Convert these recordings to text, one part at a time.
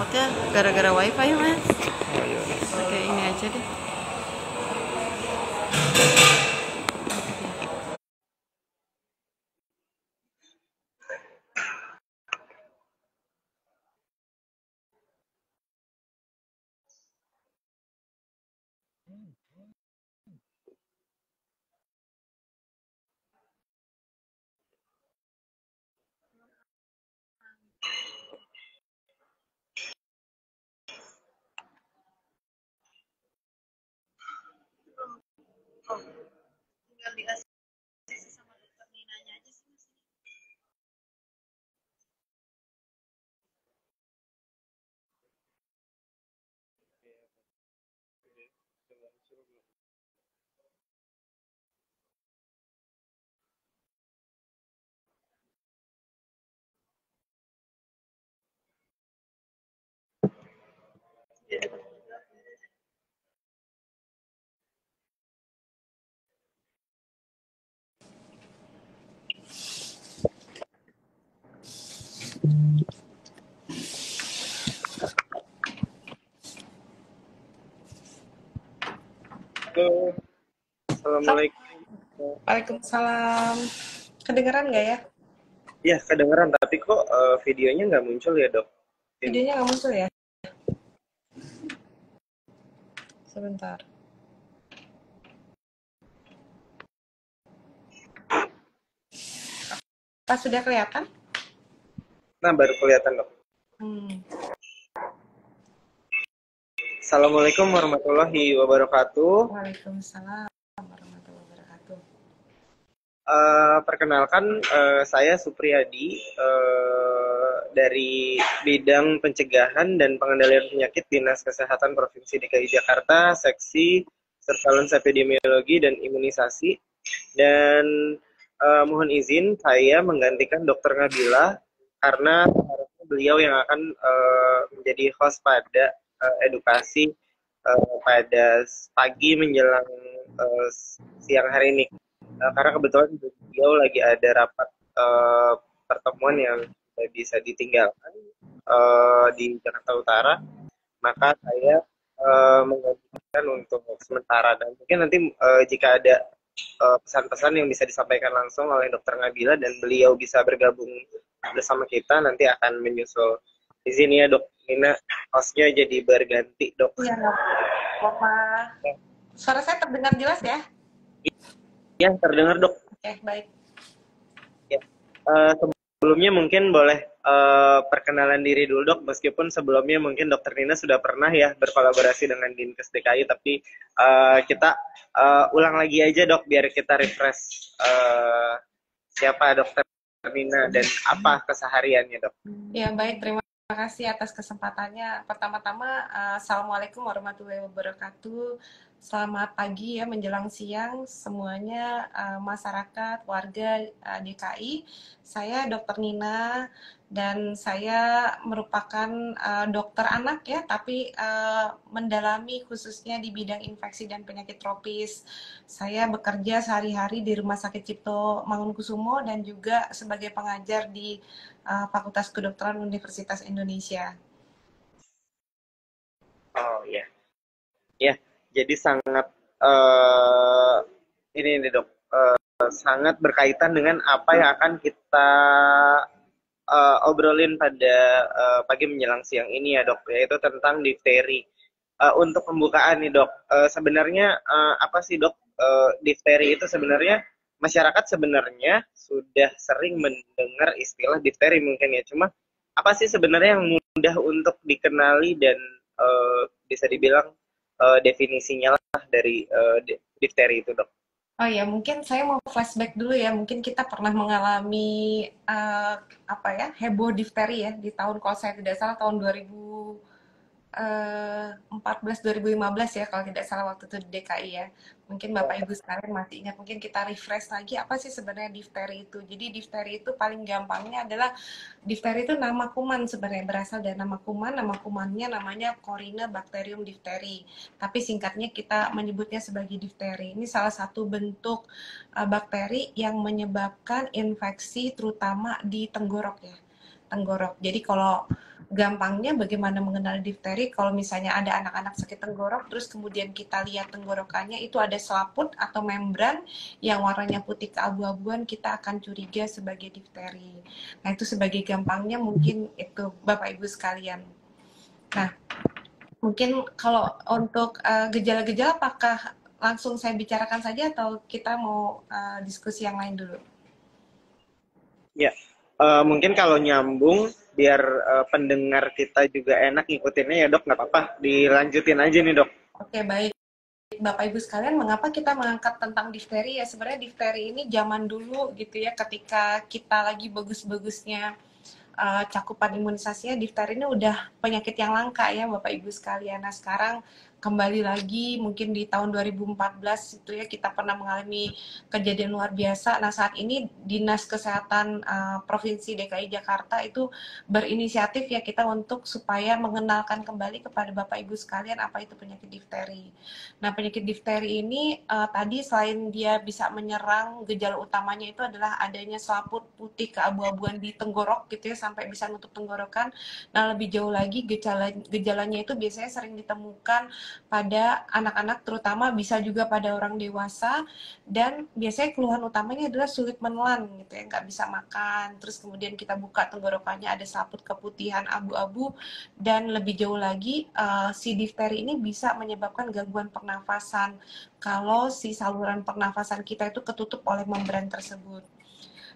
takutnya gara-gara wifi mas. Oh iya. Pakai ini aja deh. Tinggal di ACC sama dokter Ninanya aja sih mas. Halo, assalamualaikum. Waalaikumsalam. Kedengeran nggak ya? Ya, kedengeran, tapi kok videonya nggak muncul ya, Dok? Videonya nggak muncul ya? Sebentar. Pas sudah kelihatan? Nah, baru kelihatan, Dok. Assalamualaikum warahmatullahi wabarakatuh. Waalaikumsalam warahmatullahi wabarakatuh. Perkenalkan, saya Supriyadi dari bidang pencegahan dan pengendalian penyakit Dinas Kesehatan Provinsi DKI Jakarta, seksi surveillance epidemiologi dan imunisasi. Dan mohon izin saya menggantikan Dr. Nabila karena beliau yang akan menjadi host pada edukasi pada pagi menjelang siang hari ini. Karena kebetulan beliau lagi ada rapat pertemuan yang bisa ditinggalkan di Jakarta Utara, maka saya menggantikan untuk sementara. Dan mungkin nanti jika ada pesan-pesan yang bisa disampaikan langsung oleh Dr. Nabila dan beliau bisa bergabung bersama kita, nanti akan menyusul. Di sini ya Dok Nina, hostnya jadi berganti Dok. Iya, apa? Suara saya terdengar jelas ya? Ya, terdengar Dok. Oke, baik. Ya. Sebelumnya mungkin boleh perkenalan diri dulu Dok, meskipun sebelumnya mungkin Dokter Nina sudah pernah ya berkolaborasi dengan Dinkes DKI, tapi kita ulang lagi aja Dok, biar kita refresh siapa Dokter Nina dan apa kesehariannya Dok. Ya, baik, terima kasih atas kesempatannya. Pertama-tama, Assalamualaikum warahmatullahi wabarakatuh. Selamat pagi ya, menjelang siang semuanya, masyarakat, warga DKI. Saya Dokter Nina dan saya merupakan dokter anak ya, tapi mendalami khususnya di bidang infeksi dan penyakit tropis. Saya bekerja sehari-hari di Rumah Sakit Cipto Mangunkusumo dan juga sebagai pengajar di Fakultas Kedokteran Universitas Indonesia. Oh ya, ya. Jadi sangat ini nih Dok, sangat berkaitan dengan apa yang akan kita obrolin pada pagi menjelang siang ini ya Dok, yaitu tentang difteri. Untuk pembukaan nih Dok, sebenarnya apa sih Dok difteri itu sebenarnya? Masyarakat sebenarnya sudah sering mendengar istilah difteri mungkin ya, cuma apa sih sebenarnya yang mudah untuk dikenali dan bisa dibilang definisinya lah dari difteri itu Dok? Oh ya, mungkin saya mau flashback dulu ya. Mungkin kita pernah mengalami apa ya, heboh difteri ya di tahun, kalau saya tidak salah tahun 2014 2015 ya kalau tidak salah, waktu itu di DKI ya. Mungkin Bapak Ibu sekalian masih ingat, mungkin kita refresh lagi apa sih sebenarnya difteri itu. Jadi difteri itu paling gampangnya adalah difteri itu nama kuman, sebenarnya berasal dari nama kuman. Nama kumannya namanya Corynebacterium diphtheri. Tapi singkatnya kita menyebutnya sebagai difteri. Ini salah satu bentuk bakteri yang menyebabkan infeksi terutama di tenggorok ya. Tenggorok. Jadi kalau gampangnya bagaimana mengenal difteri, kalau misalnya ada anak-anak sakit tenggorok, terus kemudian kita lihat tenggorokannya itu ada selaput atau membran yang warnanya putih keabu-abuan, kita akan curiga sebagai difteri. Nah, itu sebagai gampangnya mungkin itu Bapak Ibu sekalian. Nah, mungkin kalau untuk gejala-gejala apakah langsung saya bicarakan saja atau kita mau diskusi yang lain dulu? Ya, mungkin kalau nyambung biar pendengar kita juga enak ngikutinnya ya dok, nggak apa-apa, dilanjutin aja nih dok. Oke, baik. Bapak Ibu sekalian, mengapa kita mengangkat tentang difteri ya? Sebenarnya difteri ini zaman dulu gitu ya, ketika kita lagi bagus-bagusnya cakupan imunisasinya, difteri ini udah penyakit yang langka ya Bapak Ibu sekalian. Nah, sekarang kembali lagi mungkin di tahun 2014 itu ya kita pernah mengalami kejadian luar biasa. Nah, saat ini Dinas Kesehatan Provinsi DKI Jakarta itu berinisiatif ya kita untuk supaya mengenalkan kembali kepada Bapak Ibu sekalian apa itu penyakit difteri. Nah, penyakit difteri ini tadi selain dia bisa menyerang, gejala utamanya itu adalah adanya selaput putih keabu-abuan di tenggorok gitu ya sampai bisa nutup tenggorokan. Nah, lebih jauh lagi gejalanya itu biasanya sering ditemukan pada anak-anak, terutama bisa juga pada orang dewasa, dan biasanya keluhan utamanya adalah sulit menelan gitu ya, nggak bisa makan, terus kemudian kita buka tenggorokannya ada selaput keputihan abu-abu, dan lebih jauh lagi si difteri ini bisa menyebabkan gangguan pernafasan kalau si saluran pernafasan kita itu ketutup oleh membran tersebut.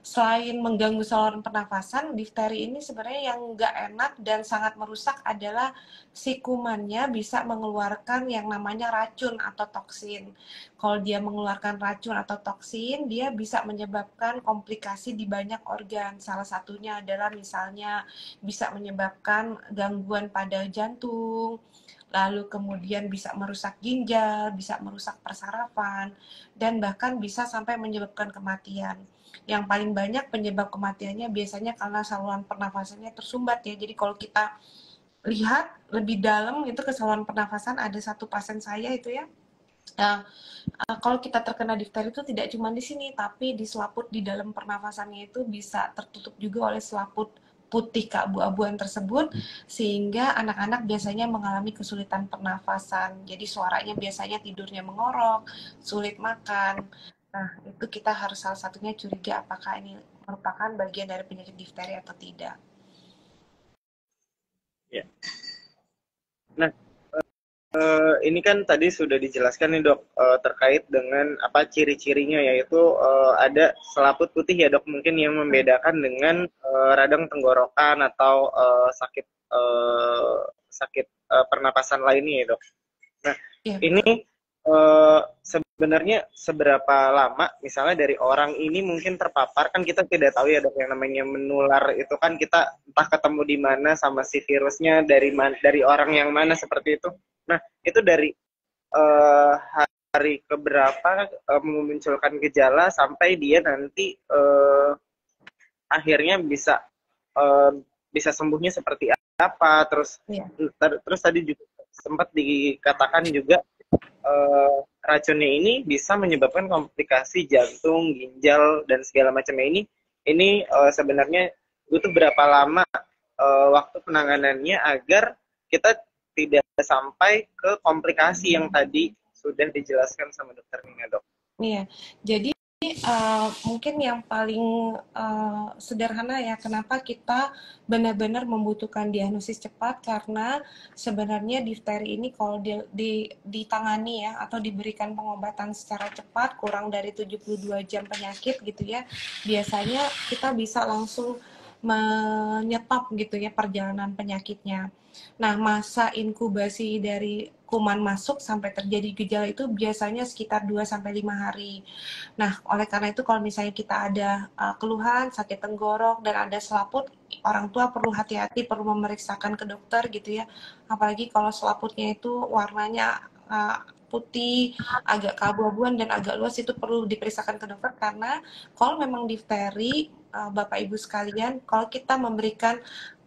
Selain mengganggu saluran pernafasan, difteri ini sebenarnya yang nggak enak dan sangat merusak adalah si kumannya bisa mengeluarkan yang namanya racun atau toksin. Kalau dia mengeluarkan racun atau toksin, dia bisa menyebabkan komplikasi di banyak organ. Salah satunya adalah misalnya bisa menyebabkan gangguan pada jantung, lalu kemudian bisa merusak ginjal, bisa merusak persarafan, dan bahkan bisa sampai menyebabkan kematian. Yang paling banyak penyebab kematiannya biasanya karena saluran pernafasannya tersumbat ya. Jadi kalau kita lihat lebih dalam itu ke saluran pernafasan, ada satu pasien saya itu ya. Kalau kita terkena difteri itu tidak cuma di sini, tapi di selaput di dalam pernafasannya itu bisa tertutup juga oleh selaput putih keabu-abuan tersebut, sehingga anak-anak biasanya mengalami kesulitan pernafasan. Jadi suaranya biasanya tidurnya mengorok, sulit makan. Nah, itu kita harus salah satunya curiga apakah ini merupakan bagian dari penyakit difteri atau tidak. Ya. Nah, ini kan tadi sudah dijelaskan nih dok terkait dengan apa ciri-cirinya, yaitu ada selaput putih ya dok, mungkin yang membedakan dengan radang tenggorokan atau sakit pernapasan lainnya ya dok. Nah, Ya, ini betul. sebenarnya seberapa lama misalnya dari orang ini mungkin terpapar, kan kita tidak tahu ya dok, yang namanya menular itu kan kita entah ketemu di mana sama si virusnya dari orang yang mana seperti itu. Nah, itu dari uh, hari keberapa memunculkan gejala sampai dia nanti akhirnya uh, bisa sembuhnya seperti apa, Ya. terus tadi juga sempat dikatakan juga racunnya ini bisa menyebabkan komplikasi jantung, ginjal, dan segala macamnya ini sebenarnya butuh berapa lama waktu penanganannya agar kita tidak sampai ke komplikasi yang tadi sudah dijelaskan sama dokter Nina dok. Iya, jadi mungkin yang paling sederhana ya, kenapa kita benar-benar membutuhkan diagnosis cepat, karena sebenarnya difteri ini kalau ditangani ya atau diberikan pengobatan secara cepat kurang dari 72 jam penyakit gitu ya, biasanya kita bisa langsung menyetop gitu ya perjalanan penyakitnya. Nah, masa inkubasi dari kuman masuk sampai terjadi gejala itu biasanya sekitar 2 sampai 5 hari. Nah, oleh karena itu kalau misalnya kita ada keluhan, sakit tenggorok, dan ada selaput, orang tua perlu hati-hati, perlu memeriksakan ke dokter gitu ya. Apalagi kalau selaputnya itu warnanya putih, agak keabu-abuan dan agak luas, itu perlu diperiksakan ke dokter, karena kalau memang difteri, Bapak Ibu sekalian, kalau kita memberikan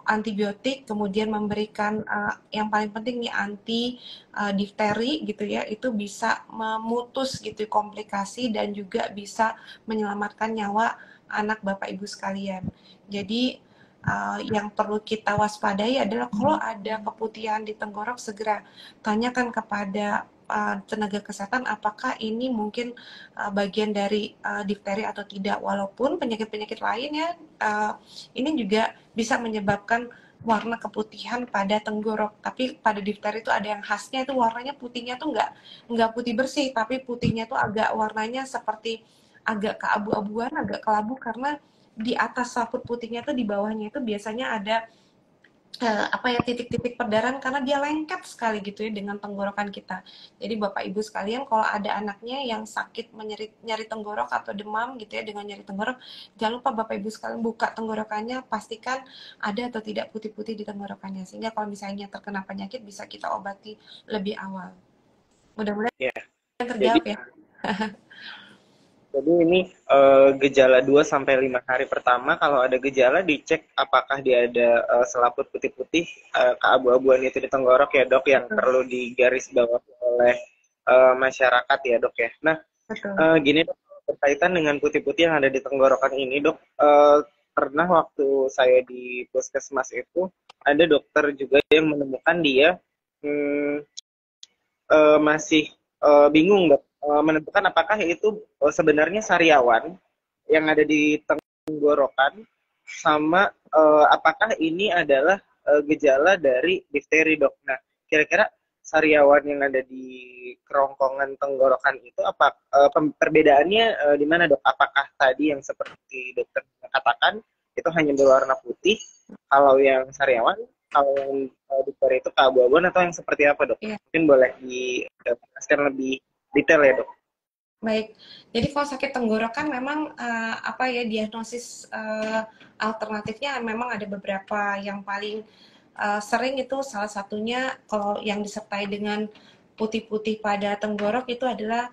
antibiotik, kemudian memberikan yang paling penting nih anti difteri gitu ya, itu bisa memutus gitu komplikasi dan juga bisa menyelamatkan nyawa anak Bapak Ibu sekalian. Jadi yang perlu kita waspadai adalah kalau ada keputihan di tenggorok, segera tanyakan kepada tenaga kesehatan apakah ini mungkin bagian dari difteri atau tidak. Walaupun penyakit-penyakit lain ya ini juga bisa menyebabkan warna keputihan pada tenggorok, tapi pada difteri itu ada yang khasnya, itu warnanya putihnya tuh nggak putih bersih, tapi putihnya tuh agak warnanya seperti agak keabu-abuan, agak kelabu, karena di atas selaput putihnya tuh di bawahnya itu biasanya ada apa ya, titik-titik perdarahan karena dia lengket sekali gitu ya dengan tenggorokan kita. Jadi Bapak Ibu sekalian, kalau ada anaknya yang sakit nyeri tenggorok atau demam gitu ya dengan nyeri tenggorok, jangan lupa Bapak Ibu sekalian buka tenggorokannya, pastikan ada atau tidak putih-putih di tenggorokannya, sehingga kalau misalnya terkena penyakit bisa kita obati lebih awal. Mudah-mudahan Ya, jadi terjawab ya. Jadi ini gejala 2 sampai 5 hari pertama, kalau ada gejala dicek apakah dia ada selaput putih-putih keabu-abuan itu di tenggorok ya dok, yang Betul, perlu digaris bawahi oleh masyarakat ya dok ya. Nah betul. gini dok, berkaitan dengan putih-putih yang ada di tenggorokan ini dok, pernah waktu saya di puskesmas itu ada dokter juga yang menemukan dia hmm, masih bingung dok, menentukan apakah itu sebenarnya sariawan yang ada di tenggorokan sama apakah ini adalah gejala dari difteri dok. Nah kira-kira sariawan yang ada di kerongkongan tenggorokan itu apa perbedaannya di mana dok? Apakah tadi yang seperti dokter katakan itu hanya berwarna putih, kalau yang sariawan, kalau yang difteri itu keabu-abuan, atau yang seperti apa dok? Iya. Mungkin boleh dijelaskan lebih detail ya dok. Baik, jadi kalau sakit tenggorokan memang apa ya, diagnosis alternatifnya memang ada beberapa. Yang paling sering itu salah satunya kalau yang disertai dengan putih-putih pada tenggorok itu adalah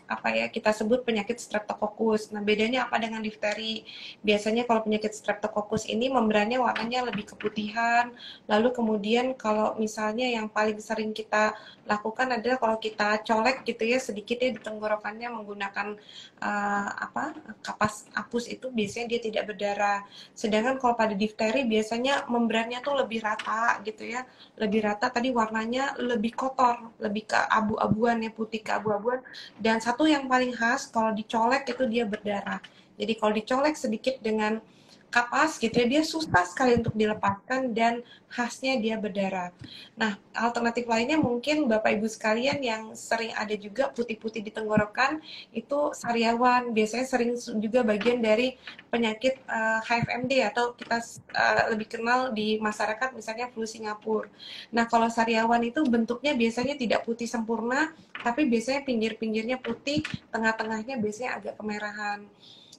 apa ya, kita sebut penyakit streptococcus. Nah, bedanya apa dengan difteri? Biasanya kalau penyakit streptococcus ini membrannya warnanya lebih keputihan. Lalu kemudian kalau misalnya yang paling sering kita lakukan adalah kalau kita colek gitu ya sedikit ya di tenggorokannya menggunakan apa, kapas apus, itu biasanya dia tidak berdarah. Sedangkan kalau pada difteri biasanya membrannya tuh lebih rata gitu ya, lebih rata, tadi warnanya lebih kotor, lebih ke abu-abuan ya, putih ke abu-abuan. Dan satu yang paling khas, kalau dicolek itu dia berdarah. Jadi kalau dicolek sedikit dengan kapas gitu ya, dia susah sekali untuk dilepaskan dan khasnya dia berdarah. Nah, alternatif lainnya mungkin Bapak Ibu sekalian yang sering ada juga putih-putih di tenggorokan, itu sariawan. Biasanya sering juga bagian dari penyakit HFMD atau kita lebih kenal di masyarakat misalnya flu Singapura. Nah, kalau sariawan itu bentuknya biasanya tidak putih sempurna, tapi biasanya pinggir-pinggirnya putih, tengah-tengahnya biasanya agak kemerahan.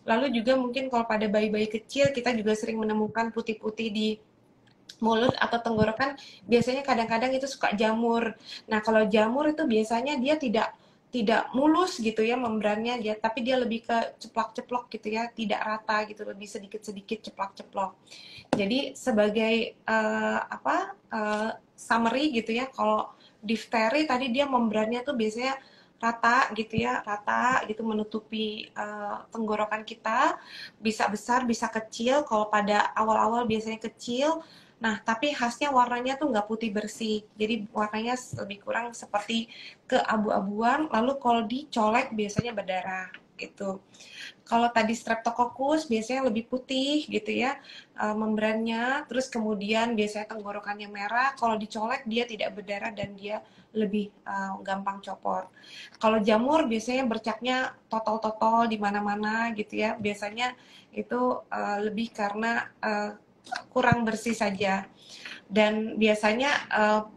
Lalu juga mungkin kalau pada bayi-bayi kecil kita juga sering menemukan putih-putih di mulut atau tenggorokan, biasanya kadang-kadang itu suka jamur. Nah, kalau jamur itu biasanya dia tidak tidak mulus gitu ya membrannya dia, tapi dia lebih ke ceplok-ceplok gitu ya, tidak rata gitu, lebih sedikit-sedikit ceplok-ceplok. Jadi sebagai apa summary gitu ya, kalau difteri tadi dia membrannya tuh biasanya rata gitu ya, rata gitu menutupi tenggorokan kita, bisa besar bisa kecil. Kalau pada awal-awal biasanya kecil, nah tapi khasnya warnanya tuh nggak putih bersih, jadi warnanya lebih kurang seperti keabu-abuan, lalu kalau dicolek biasanya berdarah gitu. Kalau tadi streptococcus biasanya lebih putih gitu ya membrannya, terus kemudian biasanya tenggorokannya merah, kalau dicolek dia tidak berdarah dan dia lebih gampang copot. Kalau jamur biasanya bercaknya totol-totol di mana-mana gitu ya, biasanya itu lebih karena kurang bersih saja. Dan biasanya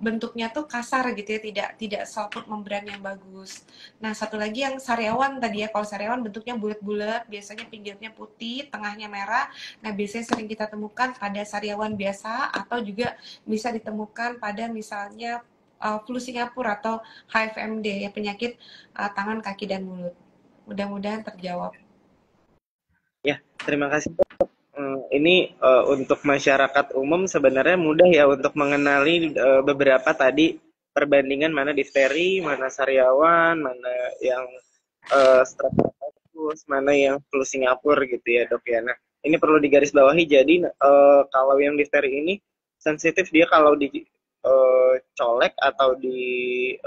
bentuknya tuh kasar gitu ya, tidak selaput membran yang bagus. Nah, satu lagi yang sariawan tadi ya, kalau sariawan bentuknya bulat-bulat, biasanya pinggirnya putih, tengahnya merah. Nah, biasanya sering kita temukan pada sariawan biasa atau juga bisa ditemukan pada misalnya flu Singapura atau HFMD ya, penyakit tangan, kaki, dan mulut. Mudah-mudahan terjawab. Ya, terima kasih. Ini untuk masyarakat umum sebenarnya mudah ya untuk mengenali beberapa tadi perbandingan mana difteri, mana sariawan, mana yang streptococcus, mana yang flu Singapura gitu ya dok ya. Nah, Ini perlu digarisbawahi. Jadi kalau yang difteri ini sensitif, dia kalau colek atau digesekan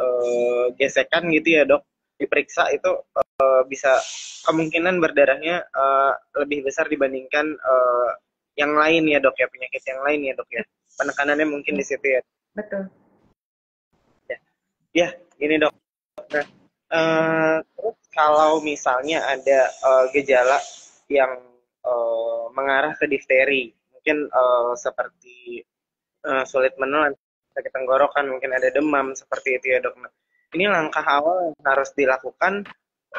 gitu ya dok, diperiksa itu bisa kemungkinan berdarahnya lebih besar dibandingkan yang lain ya dok ya, penyakit yang lain ya dok ya. Penekanannya mungkin Ya, di situ ya. betul. Ya, ya ini dok. Nah, terus kalau misalnya ada gejala yang mengarah ke difteri, mungkin seperti sulit menelan, sakit tenggorokan, mungkin ada demam seperti itu ya dok. Nah, ini langkah awal yang harus dilakukan,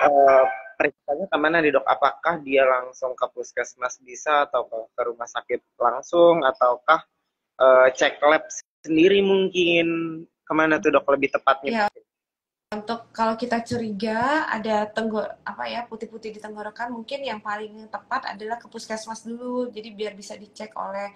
eh, periksanya kemana nih dok? Apakah dia langsung ke puskesmas bisa atau ke rumah sakit langsung, ataukah cek lab sendiri mungkin? Kemana tuh dok lebih tepatnya? Ya, untuk kalau kita curiga ada apa ya, putih-putih di tenggorokan, mungkin yang paling tepat adalah ke puskesmas dulu. Jadi biar bisa dicek oleh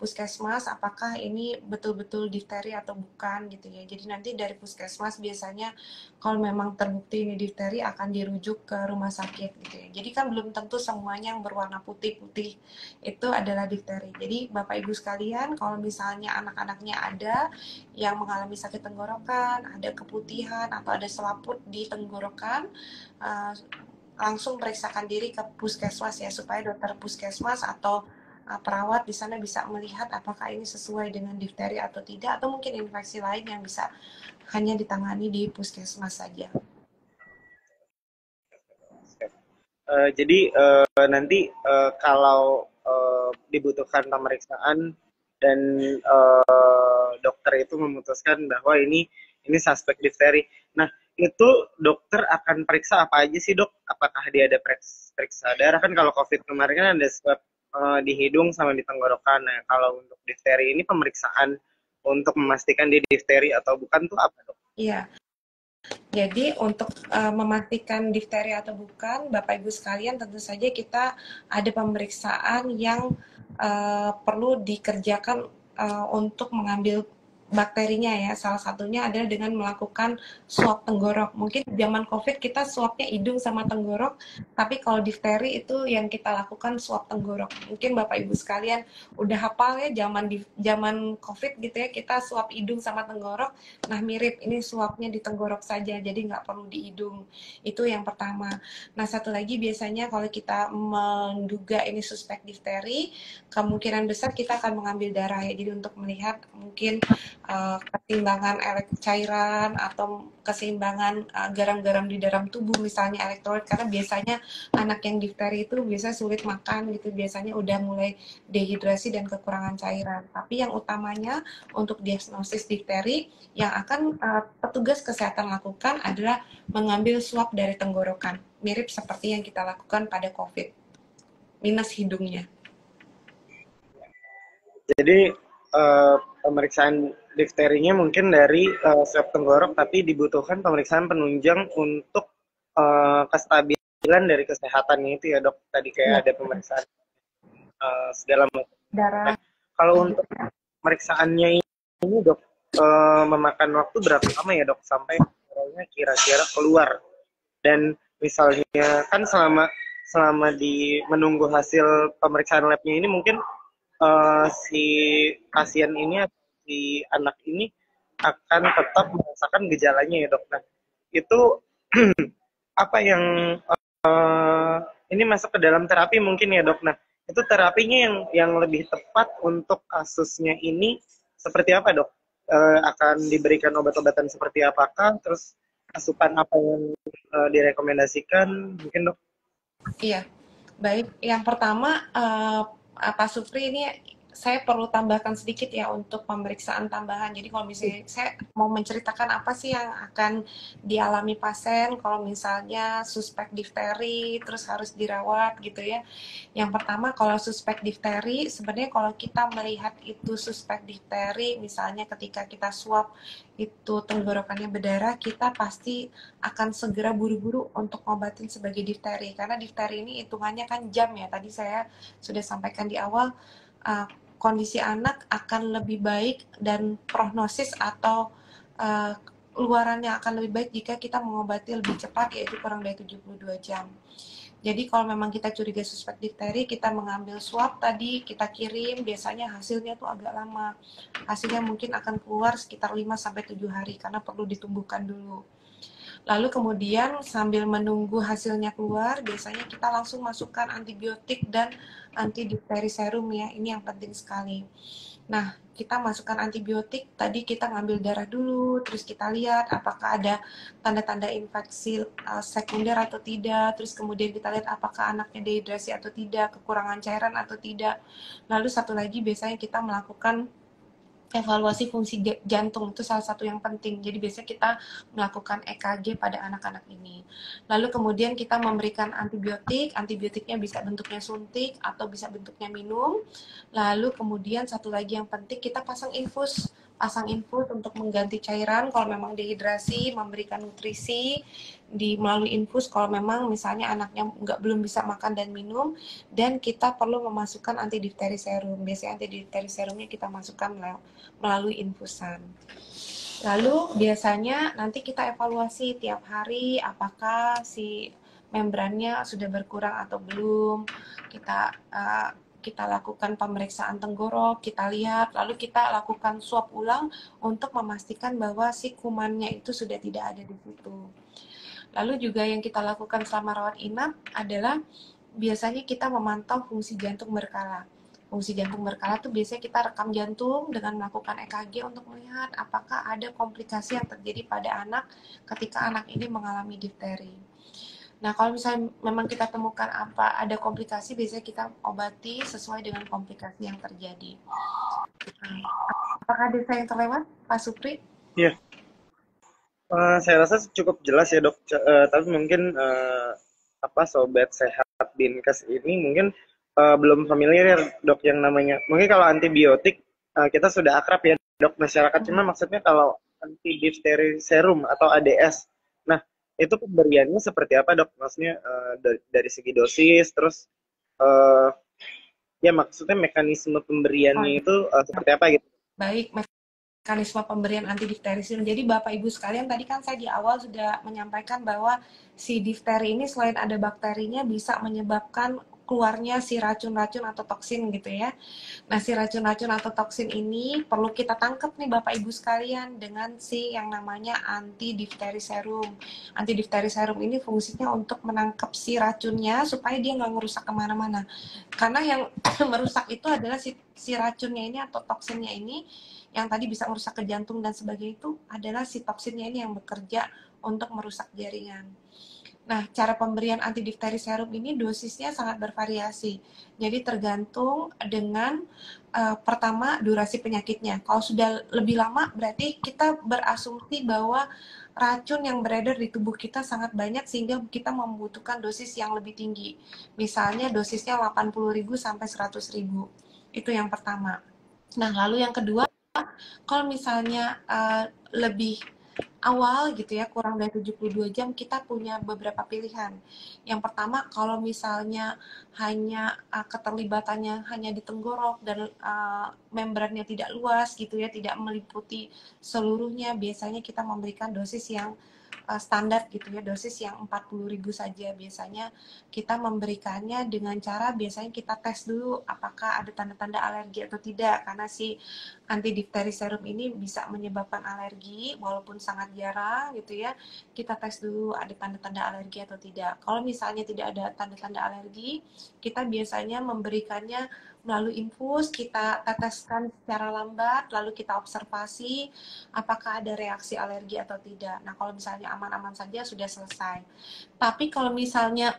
puskesmas apakah ini betul-betul difteri atau bukan gitu ya. Jadi nanti dari puskesmas biasanya kalau memang terbukti ini difteri akan dirujuk ke rumah sakit gitu ya. Jadi kan belum tentu semuanya yang berwarna putih-putih itu adalah difteri. Jadi Bapak Ibu sekalian, kalau misalnya anak-anaknya ada yang mengalami sakit tenggorokan, ada keputihan atau ada selaput di tenggorokan, uh, langsung periksakan diri ke puskesmas ya, supaya dokter puskesmas atau perawat di sana bisa melihat apakah ini sesuai dengan difteri atau tidak, atau mungkin infeksi lain yang bisa hanya ditangani di puskesmas saja. Jadi nanti kalau dibutuhkan pemeriksaan dan dokter itu memutuskan bahwa ini suspek difteri. Nah, itu dokter akan periksa apa aja sih dok? Apakah dia ada periksa darah? Kan kalau COVID kemarin kan ada swab di hidung sama di tenggorokan. Nah, kalau untuk difteri ini pemeriksaan untuk memastikan dia difteri atau bukan tuh apa dok? Iya, jadi untuk memastikan difteri atau bukan, Bapak Ibu sekalian, tentu saja kita ada pemeriksaan yang perlu dikerjakan untuk mengambil bakterinya ya. Salah satunya adalah dengan melakukan swab tenggorok. Mungkin zaman COVID kita swabnya hidung sama tenggorok, tapi kalau difteri itu yang kita lakukan swab tenggorok. Mungkin Bapak Ibu sekalian udah hafal ya, zaman COVID gitu ya, kita swab hidung sama tenggorok. Nah, mirip, ini swabnya di tenggorok saja, jadi nggak perlu di hidung. Itu yang pertama. Nah, satu lagi biasanya kalau kita menduga ini suspek difteri, kemungkinan besar kita akan mengambil darah ya. Jadi untuk melihat mungkin keseimbangan cairan atau keseimbangan garam-garam di dalam tubuh, misalnya elektrolit, karena biasanya anak yang difteri itu biasa sulit makan gitu, biasanya udah mulai dehidrasi dan kekurangan cairan. Tapi yang utamanya untuk diagnosis difteri yang akan petugas kesehatan lakukan adalah mengambil swab dari tenggorokan, mirip seperti yang kita lakukan pada COVID, minus hidungnya. Jadi pemeriksaan difterinya mungkin dari swab tenggorok, tapi dibutuhkan pemeriksaan penunjang untuk kestabilan dari kesehatannya itu ya dok. Tadi kayak Ya, ada pemeriksaan segala macam. Nah, darah. kalau untuk pemeriksaannya ini dok, memakan waktu berapa lama ya dok sampai kira-kira keluar? Dan misalnya kan selama di menunggu hasil pemeriksaan labnya ini mungkin si pasien ini atau si anak ini akan tetap merasakan gejalanya ya dok. Nah, itu apa yang ini masuk ke dalam terapi mungkin ya dok. Nah, itu terapinya yang lebih tepat untuk kasusnya ini seperti apa dok? Akan diberikan obat-obatan seperti apakah? Terus asupan apa yang direkomendasikan mungkin dok? Iya, baik. Yang pertama, Pak Supri, ini saya perlu tambahkan sedikit ya untuk pemeriksaan tambahan. Jadi kalau misalnya saya mau menceritakan apa sih yang akan dialami pasien kalau misalnya suspek difteri terus harus dirawat gitu ya. Yang pertama, kalau suspek difteri, sebenarnya kalau kita melihat itu suspek difteri, misalnya ketika kita swab itu tenggorokannya berdarah, kita pasti akan segera buru-buru untuk ngobatin sebagai difteri. Karena difteri ini hitungannya kan jam ya. Tadi saya sudah sampaikan di awal, kondisi anak akan lebih baik dan prognosis atau luarannya akan lebih baik jika kita mengobati lebih cepat, yaitu kurang dari 72 jam. Jadi kalau memang kita curiga suspek difteri, kita mengambil swab tadi, kita kirim, biasanya hasilnya tuh agak lama. Hasilnya mungkin akan keluar sekitar 5-7 hari karena perlu ditumbuhkan dulu. Lalu kemudian sambil menunggu hasilnya keluar, biasanya kita langsung masukkan antibiotik dan antidifteri serum ya. Ini yang penting sekali. Nah, kita masukkan antibiotik, tadi kita ngambil darah dulu, terus kita lihat apakah ada tanda-tanda infeksi sekunder atau tidak, terus kemudian kita lihat apakah anaknya dehidrasi atau tidak, kekurangan cairan atau tidak. Lalu satu lagi biasanya kita melakukan evaluasi fungsi jantung, itu salah satu yang penting. Jadi biasanya kita melakukan EKG pada anak-anak ini. Lalu kemudian kita memberikan antibiotik, antibiotiknya bisa bentuknya suntik atau bisa bentuknya minum. Lalu kemudian satu lagi yang penting, kita pasang infus untuk mengganti cairan kalau memang dehidrasi, memberikan nutrisi melalui infus kalau memang misalnya anaknya belum bisa makan dan minum, dan kita perlu memasukkan antidifteri serum. Biasanya antidifteri serumnya kita masukkan melalui infusan. Lalu biasanya nanti kita evaluasi tiap hari apakah si membrannya sudah berkurang atau belum. Kita lakukan pemeriksaan tenggorok, kita lihat, lalu kita lakukan swab ulang untuk memastikan bahwa si kumannya itu sudah tidak ada di situ. Lalu juga yang kita lakukan selama rawat inap adalah biasanya kita memantau fungsi jantung berkala. Fungsi jantung berkala itu biasanya kita rekam jantung dengan melakukan EKG untuk melihat apakah ada komplikasi yang terjadi pada anak ketika anak ini mengalami difteri. Nah, kalau misalnya memang kita temukan ada komplikasi, biasanya kita obati sesuai dengan komplikasi yang terjadi. Apakah ada yang terlewat, Pak Supri? Iya. Saya rasa cukup jelas ya dok, tapi mungkin sobat sehat Dinkes ini mungkin belum familiar ya dok yang namanya, mungkin kalau antibiotik kita sudah akrab ya dok masyarakat, cuma maksudnya kalau antidifteri serum atau ADS, nah itu pemberiannya seperti apa dok, maksudnya dari segi dosis, terus ya maksudnya mekanisme pemberiannya itu seperti apa gitu. Baik, mekanisme pemberian antidifteri serum. Jadi Bapak Ibu sekalian, tadi kan saya di awal sudah menyampaikan bahwa si difteri ini selain ada bakterinya bisa menyebabkan keluarnya si racun-racun atau toksin gitu ya. Nah, si racun-racun atau toksin ini perlu kita tangkap nih Bapak Ibu sekalian dengan si yang namanya antidifteri serum. Antidifteri serum ini fungsinya untuk menangkap si racunnya supaya dia nggak ngerusak kemana-mana. Karena yang merusak itu adalah si racunnya ini atau toksinnya ini, yang tadi bisa merusak ke jantung dan sebagainya, itu adalah si toksinnya ini yang bekerja untuk merusak jaringan. Nah, cara pemberian antidifteri serum ini dosisnya sangat bervariasi. Jadi tergantung dengan pertama durasi penyakitnya. Kalau sudah lebih lama berarti kita berasumsi bahwa racun yang beredar di tubuh kita sangat banyak sehingga kita membutuhkan dosis yang lebih tinggi. Misalnya dosisnya 80.000 sampai 100.000. Itu yang pertama. Nah, lalu yang kedua, kalau misalnya lebih awal gitu ya, kurang dari 72 jam, kita punya beberapa pilihan. Yang pertama, kalau misalnya hanya keterlibatannya hanya di tenggorok dan membrannya tidak luas gitu ya, tidak meliputi seluruhnya, biasanya kita memberikan dosis yang standar gitu ya, dosis yang 40.000 saja. Biasanya kita memberikannya dengan cara biasanya kita tes dulu apakah ada tanda-tanda alergi atau tidak, karena si antidifteri serum ini bisa menyebabkan alergi walaupun sangat jarang gitu ya. Kita tes dulu ada tanda-tanda alergi atau tidak. Kalau misalnya tidak ada tanda-tanda alergi, kita biasanya memberikannya melalui infus, kita teteskan secara lambat, lalu kita observasi apakah ada reaksi alergi atau tidak. Nah, kalau misalnya aman-aman saja sudah selesai. Tapi kalau misalnya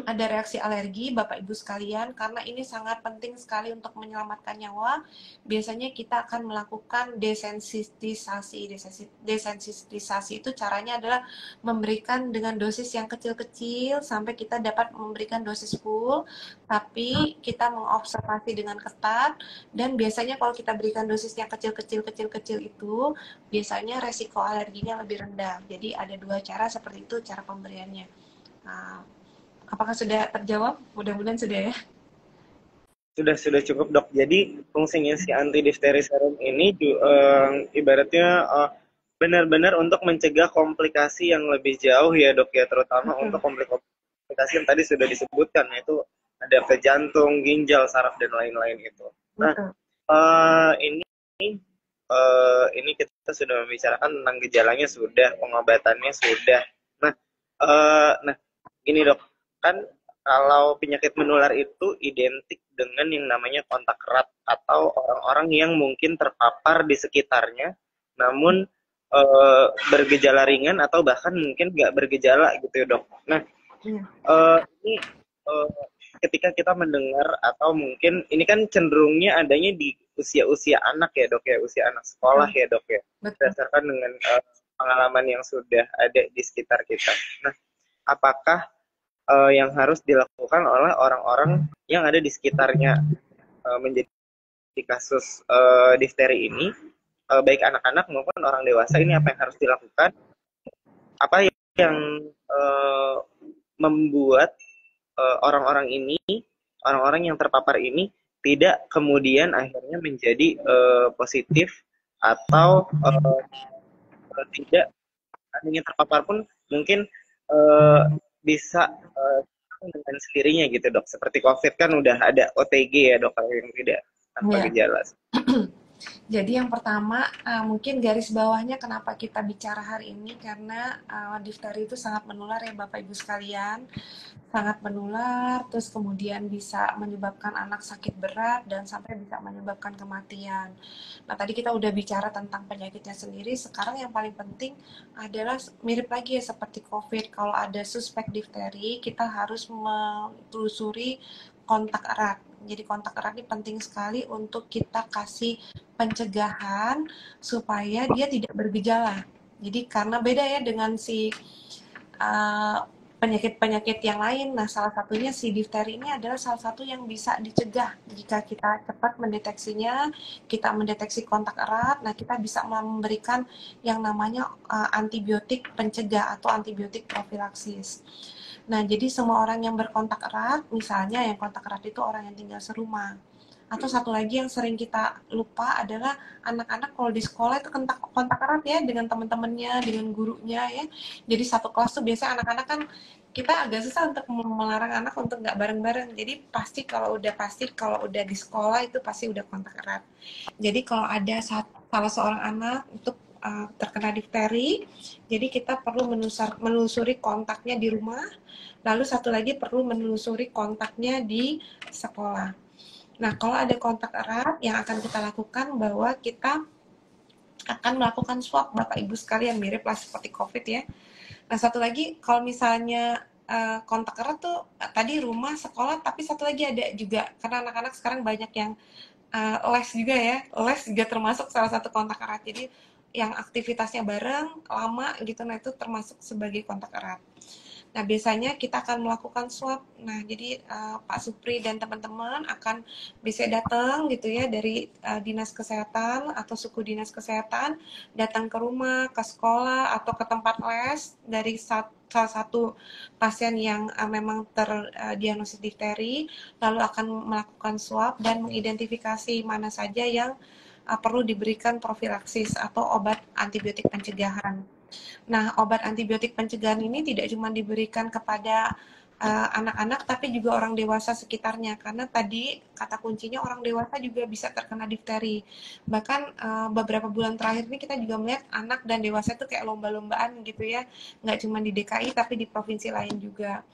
ada reaksi alergi, Bapak Ibu sekalian, karena ini sangat penting sekali untuk menyelamatkan nyawa, biasanya kita akan melakukan desensitisasi. Desensitisasi itu caranya adalah memberikan dengan dosis yang kecil-kecil sampai kita dapat memberikan dosis full, tapi kita mengobservasi dengan ketat, dan biasanya kalau kita berikan dosis yang kecil-kecil itu, biasanya resiko alerginya lebih rendah. Jadi ada dua cara seperti itu cara pemberiannya. Nah, apakah sudah terjawab? Mudah-mudahan sudah ya. Sudah cukup dok. Jadi fungsinya si antidifteri serum ini ibaratnya benar-benar untuk mencegah komplikasi yang lebih jauh ya dok ya, terutama untuk komplikasi komplikasi yang tadi sudah disebutkan, yaitu ada ke jantung, ginjal, saraf dan lain-lain itu. Nah, Betul. ini kita sudah membicarakan tentang gejalanya sudah, pengobatannya sudah. Nah, nah gini dok, kan kalau penyakit menular itu identik dengan yang namanya kontak erat atau orang-orang yang mungkin terpapar di sekitarnya, namun bergejala ringan atau bahkan mungkin nggak bergejala gitu ya dok. Nah, Iya. ini ketika kita mendengar atau mungkin ini kan cenderungnya adanya di usia-usia anak ya dok ya, usia anak sekolah ya dok ya, Betul. berdasarkan dengan pengalaman yang sudah ada di sekitar kita. Nah, apakah yang harus dilakukan oleh orang-orang yang ada di sekitarnya menjadi kasus difteri ini, baik anak-anak maupun orang dewasa, ini apa yang harus dilakukan? Apa yang membuat orang-orang ini, orang-orang yang terpapar ini tidak kemudian akhirnya menjadi positif atau tidak hanya terpapar pun mungkin bisa dengan sendirinya gitu dok. Seperti COVID kan udah ada OTG ya dok, yang tidak tanpa Iya. gejala. Jadi yang pertama, mungkin garis bawahnya kenapa kita bicara hari ini, karena difteri itu sangat menular ya Bapak Ibu sekalian. Sangat menular, terus kemudian bisa menyebabkan anak sakit berat dan sampai bisa menyebabkan kematian. Nah, tadi kita udah bicara tentang penyakitnya sendiri, sekarang yang paling penting adalah mirip lagi ya seperti COVID. Kalau ada suspek difteri, kita harus menelusuri kontak erat. Jadi kontak erat ini penting sekali untuk kita kasih pencegahan supaya dia tidak bergejala. Jadi karena beda ya dengan si penyakit-penyakit yang lain. Nah, salah satunya si difteri ini adalah salah satu yang bisa dicegah jika kita cepat mendeteksinya, kita mendeteksi kontak erat. Nah, kita bisa memberikan yang namanya antibiotik pencegah atau antibiotik profilaksis. Nah, jadi semua orang yang berkontak erat, misalnya yang kontak erat itu orang yang tinggal serumah. Atau satu lagi yang sering kita lupa adalah anak-anak kalau di sekolah itu kontak erat ya dengan teman-temannya, dengan gurunya ya. Jadi satu kelas tuh biasanya anak-anak kan kita agak susah untuk melarang anak untuk nggak bareng-bareng. Jadi pasti kalau udah di sekolah itu pasti udah kontak erat. Jadi kalau ada salah seorang anak untuk terkena difteri, jadi kita perlu menelusuri kontaknya di rumah. Lalu satu lagi perlu menelusuri kontaknya di sekolah. Nah, kalau ada kontak erat, yang akan kita lakukan bahwa kita akan melakukan swab Bapak Ibu sekalian, mirip lah seperti COVID ya. Nah, satu lagi kalau misalnya kontak erat tuh tadi rumah, sekolah, tapi satu lagi ada juga karena anak-anak sekarang banyak yang les juga ya. Les juga termasuk salah satu kontak erat. Jadi yang aktivitasnya bareng lama gitu, nah itu termasuk sebagai kontak erat. Nah, biasanya kita akan melakukan swab. Nah, jadi Pak Supri dan teman-teman akan bisa datang gitu ya dari dinas kesehatan atau suku dinas kesehatan, datang ke rumah, ke sekolah, atau ke tempat les dari salah satu pasien yang memang terdiagnosis difteri, lalu akan melakukan swab dan mengidentifikasi mana saja yang perlu diberikan profilaksis atau obat antibiotik pencegahan. Nah, obat antibiotik pencegahan ini tidak cuma diberikan kepada anak-anak, tapi juga orang dewasa sekitarnya. Karena tadi kata kuncinya orang dewasa juga bisa terkena difteri. Bahkan beberapa bulan terakhir ini kita juga melihat anak dan dewasa itu kayak lomba-lombaan gitu ya. Nggak cuma di DKI, tapi di provinsi lain juga.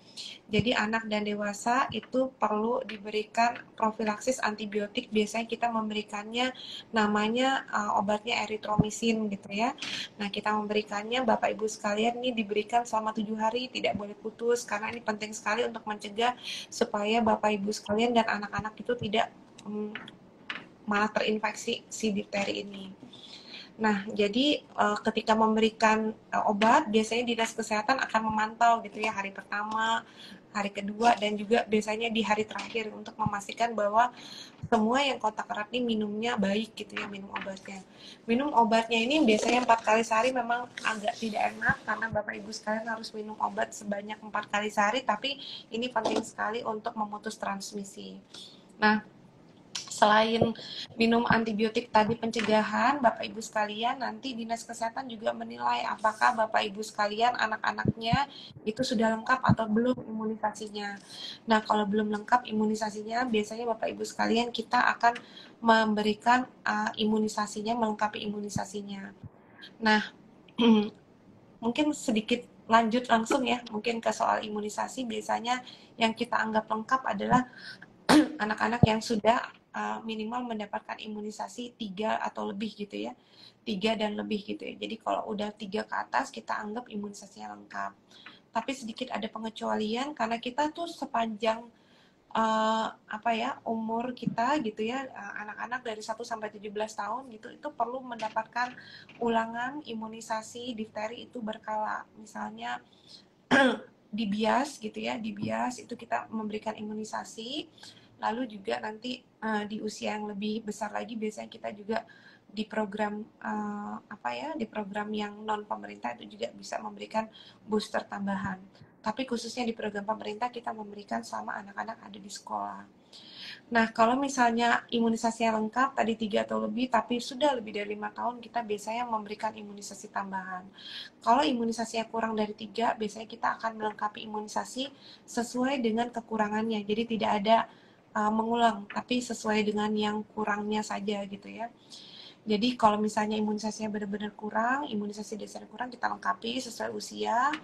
Jadi anak dan dewasa itu perlu diberikan profilaksis antibiotik. Biasanya kita memberikannya namanya obatnya eritromisin gitu ya. Nah, kita memberikannya Bapak Ibu sekalian ini diberikan selama 7 hari, tidak boleh putus karena ini penting sekali untuk mencegah supaya Bapak Ibu sekalian dan anak-anak itu tidak malah terinfeksi si difteri ini. Nah, jadi ketika memberikan obat, biasanya dinas kesehatan akan memantau gitu ya hari pertama, hari kedua, dan juga biasanya di hari terakhir untuk memastikan bahwa semua yang kontak erat ini minumnya baik gitu ya, minum obatnya. Minum obatnya ini biasanya 4 kali sehari memang agak tidak enak karena Bapak Ibu sekalian harus minum obat sebanyak 4 kali sehari, tapi ini penting sekali untuk memutus transmisi. Nah, Selain minum antibiotik tadi pencegahan, Bapak Ibu sekalian, nanti Dinas Kesehatan juga menilai apakah Bapak Ibu sekalian anak-anaknya itu sudah lengkap atau belum imunisasinya. Nah, kalau belum lengkap imunisasinya, biasanya Bapak Ibu sekalian kita akan memberikan imunisasinya, melengkapi imunisasinya. Nah, mungkin sedikit lanjut langsung ya, mungkin ke soal imunisasi. Biasanya yang kita anggap lengkap adalah anak-anak yang sudah minimal mendapatkan imunisasi 3 atau lebih gitu ya, 3 dan lebih gitu ya. Jadi kalau udah 3 ke atas kita anggap imunisasinya lengkap. Tapi sedikit ada pengecualian karena kita tuh sepanjang umur kita gitu ya, anak-anak dari 1 sampai 17 tahun gitu, itu perlu mendapatkan ulangan imunisasi difteri itu berkala. Misalnya di BIAS gitu ya, di BIAS itu kita memberikan imunisasi. Lalu juga nanti di usia yang lebih besar lagi biasanya kita juga di program di program yang non pemerintah itu juga bisa memberikan booster tambahan. Tapi khususnya di program pemerintah kita memberikan selama anak-anak ada di sekolah. Nah, kalau misalnya imunisasinya lengkap, tadi 3 atau lebih, tapi sudah lebih dari 5 tahun, kita biasanya memberikan imunisasi tambahan. Kalau imunisasinya kurang dari 3, biasanya kita akan melengkapi imunisasi sesuai dengan kekurangannya. Jadi tidak ada mengulang, tapi sesuai dengan yang kurangnya saja gitu ya. Jadi kalau misalnya imunisasinya benar-benar kurang, imunisasi dasar kurang, kita lengkapi sesuai usia.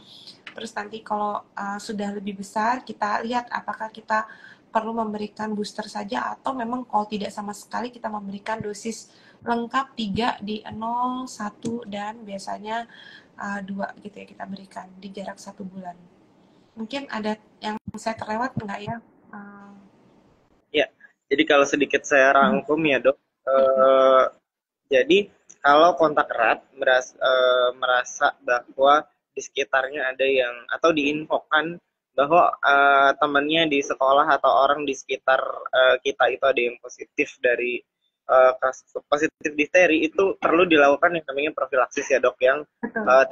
Terus nanti kalau sudah lebih besar, kita lihat apakah kita perlu memberikan booster saja atau memang kalau tidak sama sekali kita memberikan dosis lengkap 3 di 0, 1, dan biasanya 2 gitu ya kita berikan di jarak 1 bulan. Mungkin ada yang saya terlewat enggak ya? Ya, jadi kalau sedikit saya rangkum ya dok, jadi kalau kontak erat merasa bahwa di sekitarnya ada yang atau diinfokan bahwa temannya di sekolah atau orang di sekitar kita itu ada yang positif dari kasus positif difteri, itu perlu dilakukan yang namanya profilaksis ya dok, yang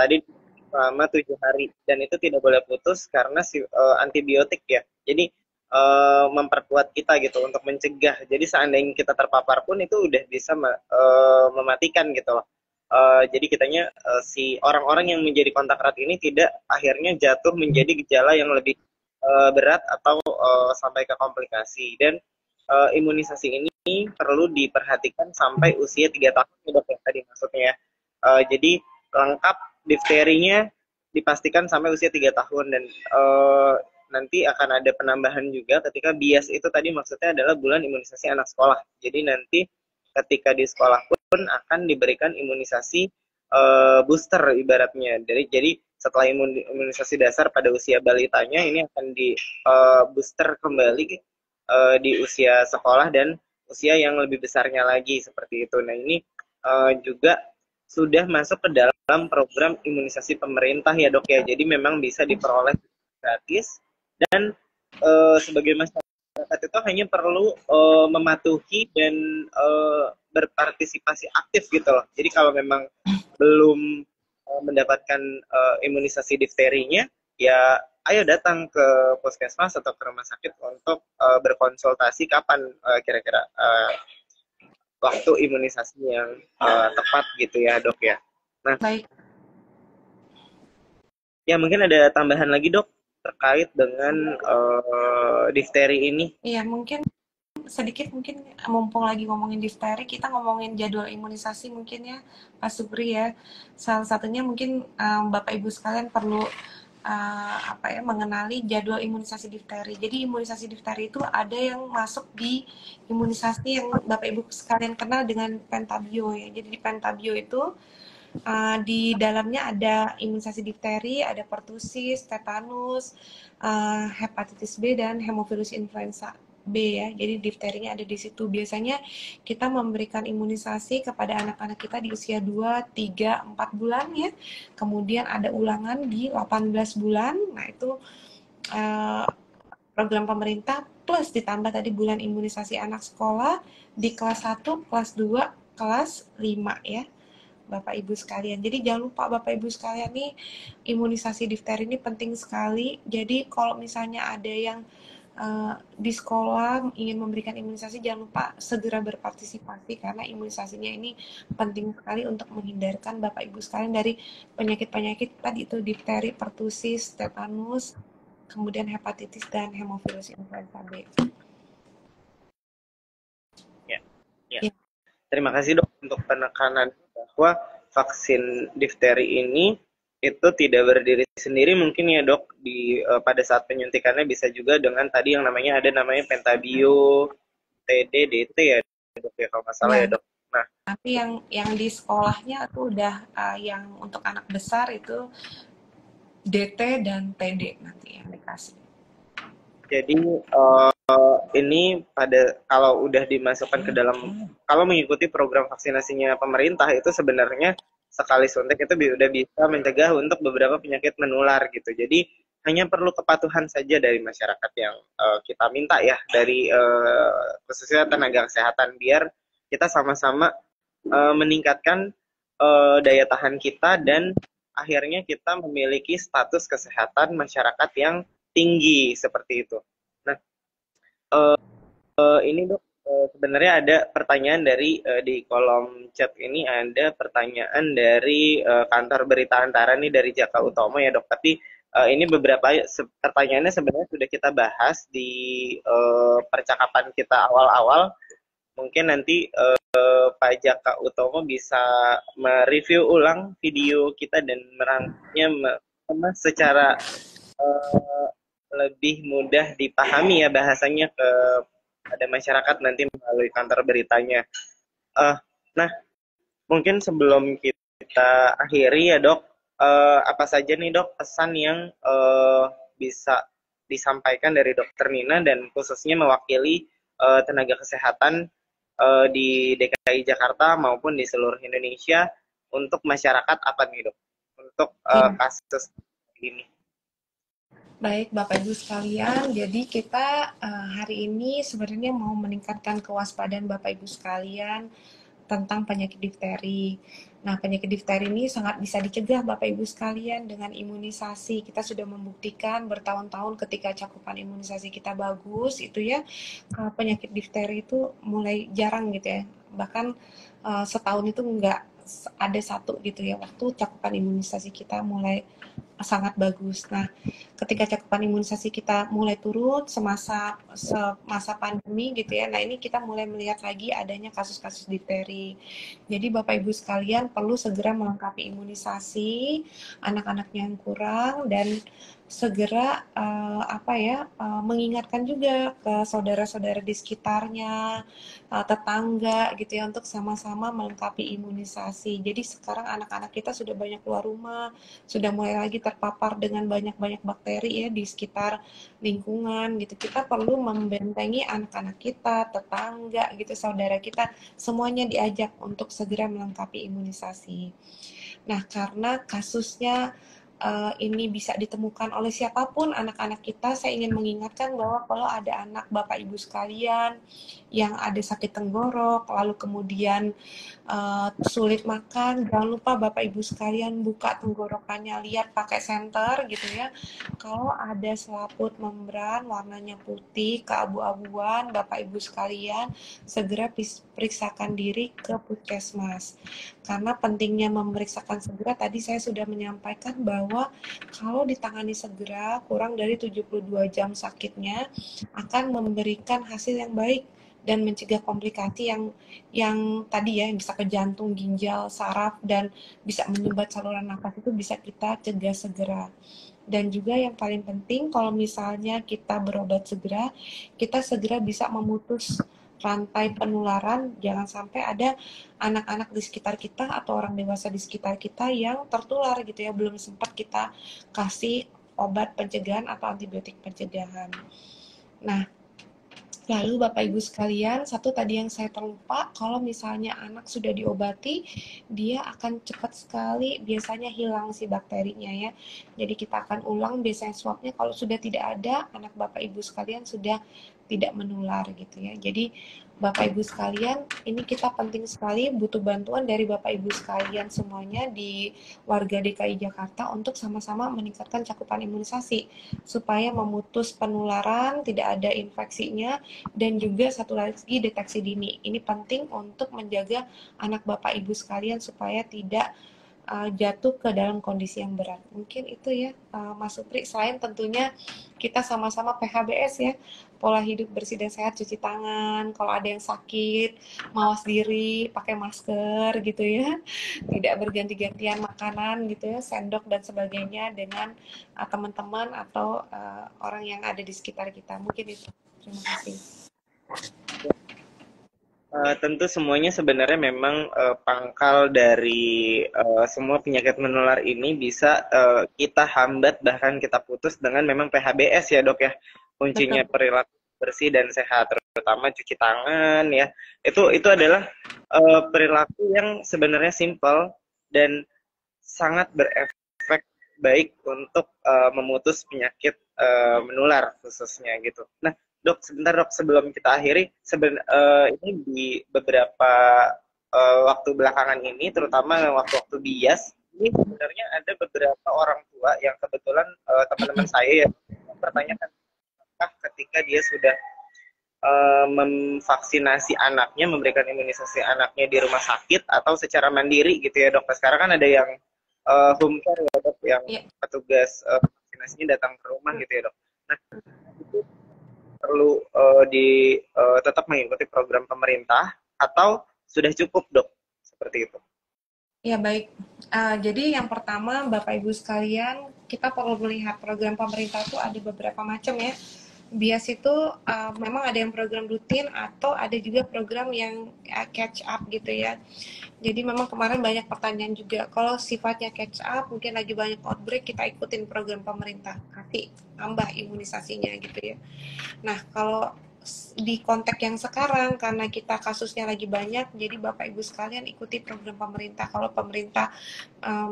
tadi selama 7 hari, dan itu tidak boleh putus karena antibiotik ya. Jadi memperkuat kita gitu untuk mencegah. Jadi seandainya kita terpapar pun itu udah bisa mematikan gitu loh. Jadi kitanya si orang-orang yang menjadi kontak erat ini tidak akhirnya jatuh menjadi gejala yang lebih berat atau sampai ke komplikasi. Dan imunisasi ini perlu diperhatikan sampai usia 3 tahun ya dok ya tadi maksudnya ya. Jadi lengkap difterinya dipastikan sampai usia 3 tahun, dan nanti akan ada penambahan juga ketika BIAS itu tadi maksudnya adalah bulan imunisasi anak sekolah. Jadi nanti ketika di sekolah pun akan diberikan imunisasi booster ibaratnya. Jadi setelah imunisasi dasar pada usia balitanya, ini akan di booster kembali di usia sekolah dan usia yang lebih besarnya lagi seperti itu. Nah ini juga sudah masuk ke dalam program imunisasi pemerintah ya dok ya. Jadi memang bisa diperoleh gratis, dan sebagai masyarakat itu hanya perlu mematuhi dan berpartisipasi aktif gitu loh. Jadi kalau memang belum mendapatkan imunisasi difterinya, ya ayo datang ke puskesmas atau ke rumah sakit untuk berkonsultasi kapan kira-kira waktu imunisasi yang tepat gitu ya dok ya. Nah, Baik. Ya mungkin ada tambahan lagi dok terkait dengan difteri ini. Iya, mungkin sedikit mungkin mumpung lagi ngomongin difteri, kita ngomongin jadwal imunisasi mungkin ya, Pak Supri ya. Salah satunya mungkin Bapak Ibu sekalian perlu mengenali jadwal imunisasi difteri. Jadi imunisasi difteri itu ada yang masuk di imunisasi yang Bapak Ibu sekalian kenal dengan pentabio ya. Jadi di pentabio itu di dalamnya ada imunisasi difteri, ada pertusis, tetanus, hepatitis B, dan hemofilus influenza B ya. Jadi difterinya ada di situ. Biasanya kita memberikan imunisasi kepada anak-anak kita di usia 2, 3, 4 bulan ya. Kemudian ada ulangan di 18 bulan. Nah, itu program pemerintah plus ditambah tadi bulan imunisasi anak sekolah di kelas 1, kelas 2, kelas 5 ya. Bapak Ibu sekalian. Jadi jangan lupa Bapak Ibu sekalian nih, imunisasi difteri ini penting sekali. Jadi kalau misalnya ada yang di sekolah ingin memberikan imunisasi, jangan lupa segera berpartisipasi karena imunisasinya ini penting sekali untuk menghindarkan Bapak Ibu sekalian dari penyakit-penyakit tadi itu difteri, pertusis, tetanus, kemudian hepatitis dan hemofilus influenza B. Ya, ya. Ya. Terima kasih dok untuk penekanan bahwa vaksin difteri ini itu tidak berdiri sendiri mungkin ya dok pada saat penyuntikannya bisa juga dengan tadi yang namanya pentabio, TD, DT ya dok ya kalau nggak salah ya Ya, dok. Nah, tapi yang di sekolahnya tuh udah yang untuk anak besar itu DT dan TD nanti yang dikasih. jadi ini kalau udah dimasukkan ke dalam kalau mengikuti program vaksinasinya pemerintah itu sebenarnya sekali suntik itu udah bisa mencegah untuk beberapa penyakit menular gitu. Jadi hanya perlu kepatuhan saja dari masyarakat yang kita minta ya dari khususnya tenaga kesehatan biar kita sama-sama meningkatkan daya tahan kita dan akhirnya kita memiliki status kesehatan masyarakat yang tinggi seperti itu. Nah, ini dok sebenarnya ada pertanyaan dari di kolom chat ini ada pertanyaan dari kantor berita Antara nih dari Jaka Utomo ya dok. Tapi ini beberapa pertanyaannya sebenarnya sudah kita bahas di percakapan kita awal-awal. Mungkin nanti Pak Jaka Utomo bisa mereview ulang video kita dan merangkumnya secara uh, lebih mudah dipahami ya bahasanya pada masyarakat nanti melalui kantor beritanya. Uh, nah, mungkin sebelum kita akhiri ya dok, apa saja nih dok pesan yang bisa disampaikan dari dokter Nina dan khususnya mewakili tenaga kesehatan di DKI Jakarta maupun di seluruh Indonesia untuk masyarakat apa nih dok untuk Ya. kasus ini? Baik, Bapak Ibu sekalian, jadi kita hari ini sebenarnya mau meningkatkan kewaspadaan Bapak Ibu sekalian tentang penyakit difteri. Nah, penyakit difteri ini sangat bisa dicegah Bapak Ibu sekalian dengan imunisasi. Kita sudah membuktikan bertahun-tahun ketika cakupan imunisasi kita bagus, itu ya penyakit difteri itu mulai jarang gitu ya. Bahkan setahun itu enggak ada satu gitu ya waktu cakupan imunisasi kita mulai sangat bagus. Nah, ketika cakupan imunisasi kita mulai turun semasa pandemi gitu ya. Nah, ini kita mulai melihat lagi adanya kasus-kasus difteri. Jadi Bapak Ibu sekalian perlu segera melengkapi imunisasi anak-anaknya yang kurang dan segera mengingatkan juga ke saudara-saudara di sekitarnya, tetangga gitu ya untuk sama-sama melengkapi imunisasi. Jadi sekarang anak-anak kita sudah banyak keluar rumah, sudah mulai lagi terpapar dengan banyak-banyak bakteri ya di sekitar lingkungan gitu. Kita perlu membentengi anak-anak kita, tetangga gitu, saudara kita, semuanya diajak untuk segera melengkapi imunisasi. Nah, karena kasusnya ini bisa ditemukan oleh siapapun anak-anak kita, saya ingin mengingatkan bahwa kalau ada anak Bapak Ibu sekalian yang ada sakit tenggorok, lalu kemudian sulit makan, jangan lupa Bapak Ibu sekalian buka tenggorokannya, lihat pakai senter gitu ya. Kalau ada selaput membran warnanya putih, keabu-abuan, Bapak Ibu sekalian segera periksakan diri ke puskesmas. Karena pentingnya memeriksakan segera, tadi saya sudah menyampaikan bahwa kalau ditangani segera, kurang dari 72 jam sakitnya akan memberikan hasil yang baik dan mencegah komplikasi yang tadi ya yang bisa ke jantung, ginjal, saraf dan bisa menyumbat saluran nafas itu bisa kita cegah segera. Dan juga yang paling penting kalau misalnya kita berobat segera, kita segera bisa memutus rantai penularan, jangan sampai ada anak-anak di sekitar kita atau orang dewasa di sekitar kita yang tertular gitu ya, belum sempat kita kasih obat pencegahan atau antibiotik pencegahan. Nah, lalu Bapak Ibu sekalian, satu tadi yang saya terlupa, kalau misalnya anak sudah diobati, dia akan cepat sekali biasanya hilang si bakterinya ya. Jadi kita akan ulang biasanya swabnya, kalau sudah tidak ada, anak Bapak Ibu sekalian sudah tidak menular gitu ya. Jadi Bapak Ibu sekalian, ini kita penting sekali butuh bantuan dari Bapak Ibu sekalian semuanya di warga DKI Jakarta untuk sama-sama meningkatkan cakupan imunisasi supaya memutus penularan, tidak ada infeksinya, dan juga satu lagi deteksi dini. Ini penting untuk menjaga anak Bapak Ibu sekalian supaya tidak jatuh ke dalam kondisi yang berat. Mungkin itu ya, Mas Supri. Selain tentunya kita sama-sama PHBS ya, pola hidup bersih dan sehat, cuci tangan, kalau ada yang sakit, mawas diri, pakai masker gitu ya, tidak berganti-gantian makanan gitu ya, sendok dan sebagainya dengan teman-teman atau orang yang ada di sekitar kita. Mungkin itu. Terima kasih. Tentu semuanya sebenarnya memang pangkal dari semua penyakit menular ini bisa kita hambat bahkan kita putus dengan memang PHBS ya dok ya, kuncinya Betul. perilaku bersih dan sehat, terutama cuci tangan ya, itu adalah perilaku yang sebenarnya simple dan sangat berefek baik untuk memutus penyakit menular khususnya gitu. Nah, dok, sebentar dok, sebelum kita akhiri, ini di beberapa waktu belakangan ini, terutama waktu-waktu bias, ini sebenarnya ada beberapa orang tua yang kebetulan teman-teman saya yang mempertanyakan apakah ketika dia sudah memvaksinasi anaknya, memberikan imunisasi anaknya di rumah sakit atau secara mandiri gitu ya dok. Sekarang kan ada yang home care ya dok, yang Ya. petugas vaksinasinya datang ke rumah gitu ya dok. Nah itu perlu tetap mengikuti program pemerintah atau sudah cukup dok seperti itu? Ya baik, jadi yang pertama Bapak Ibu sekalian, kita perlu melihat program pemerintah itu ada beberapa macam ya. Bias itu memang ada yang program rutin atau ada juga program yang catch up gitu ya. Jadi memang kemarin banyak pertanyaan juga, kalau sifatnya catch up, mungkin lagi banyak outbreak, kita ikutin program pemerintah, kasih tambah imunisasinya gitu ya. Nah, kalau di konteks yang sekarang karena kita kasusnya lagi banyak, jadi Bapak Ibu sekalian ikuti program pemerintah. Kalau pemerintah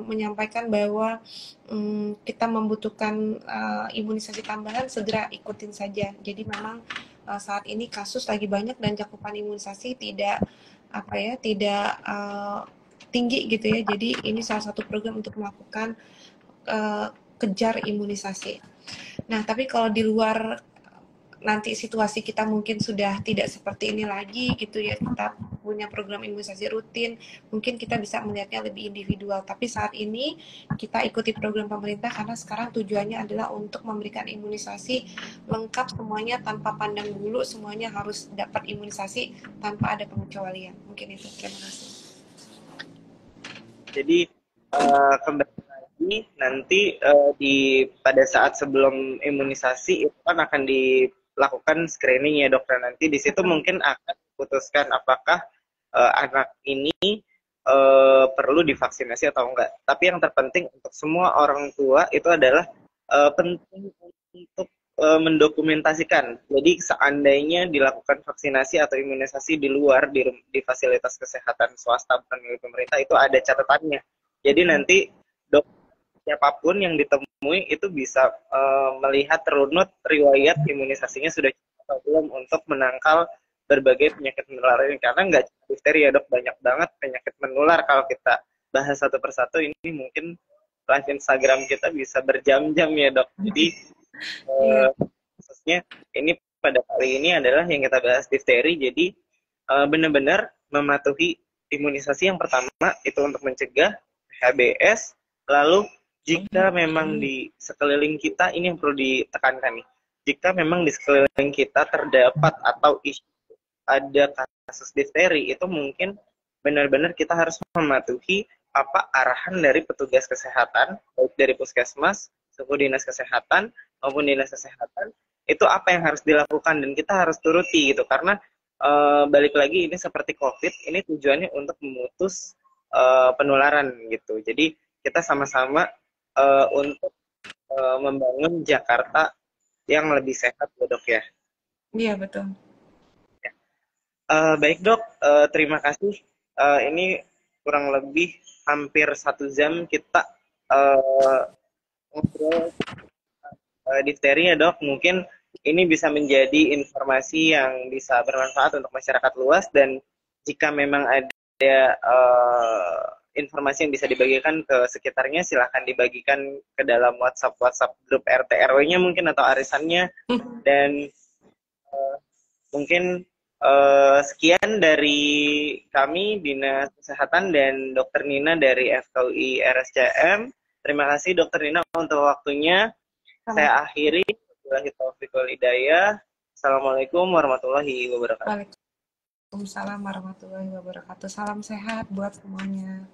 menyampaikan bahwa kita membutuhkan imunisasi tambahan, segera ikutin saja. Jadi memang saat ini kasus lagi banyak dan cakupan imunisasi tidak tinggi gitu ya. Jadi ini salah satu program untuk melakukan kejar imunisasi. Nah, tapi kalau di luar nanti situasi kita mungkin sudah tidak seperti ini lagi gitu ya, kita punya program imunisasi rutin, mungkin kita bisa melihatnya lebih individual. Tapi saat ini kita ikuti program pemerintah karena sekarang tujuannya adalah untuk memberikan imunisasi lengkap semuanya tanpa pandang bulu, semuanya harus dapat imunisasi tanpa ada pengecualian. Mungkin itu. Terima kasih. Jadi kembali lagi nanti pada saat sebelum imunisasi itu kan akan dilakukan screening ya dokter, nanti di situ mungkin akan diputuskan apakah anak ini perlu divaksinasi atau enggak. Tapi yang terpenting untuk semua orang tua itu adalah penting untuk mendokumentasikan. Jadi seandainya dilakukan vaksinasi atau imunisasi di luar di fasilitas kesehatan swasta bukan milik pemerintah, itu ada catatannya. Jadi nanti dok siapapun yang ditemui itu bisa melihat runut riwayat imunisasinya sudah cukup atau belum untuk menangkal berbagai penyakit menular ini, karena nggak cuma difteri ya dok, banyak banget penyakit menular. Kalau kita bahas satu persatu ini mungkin live Instagram kita bisa berjam-jam ya dok. Jadi khususnya ini pada kali ini adalah yang kita bahas difteri. Jadi benar-benar mematuhi imunisasi yang pertama itu untuk mencegah HBS. Lalu jika memang di sekeliling kita, ini yang perlu ditekankan nih, jika memang di sekeliling kita terdapat atau isu ada kasus difteri, itu mungkin benar-benar kita harus mematuhi apa arahan dari petugas kesehatan, baik dari puskesmas, suku dinas kesehatan maupun dinas kesehatan, itu apa yang harus dilakukan dan kita harus turuti gitu. Karena balik lagi ini seperti COVID, ini tujuannya untuk memutus penularan gitu. Jadi kita sama-sama untuk membangun Jakarta yang lebih sehat ya dok ya. Iya, betul. Baik dok, terima kasih. Ini kurang lebih hampir 1 jam kita ngobrol difteri ya dok. Mungkin ini bisa menjadi informasi yang bisa bermanfaat untuk masyarakat luas, dan jika memang ada informasi yang bisa dibagikan ke sekitarnya, silahkan dibagikan ke dalam WhatsApp grup RT RW-nya mungkin atau arisannya. Dan mungkin sekian dari kami Dinas Kesehatan dan Dokter Nina dari FKUI RSCM. Terima kasih Dokter Nina untuk waktunya. Saya akhiri. Wabillahi taufiq wal hidayah. Assalamualaikum warahmatullahi wabarakatuh. Waalaikumsalam warahmatullahi wabarakatuh. Salam sehat buat semuanya.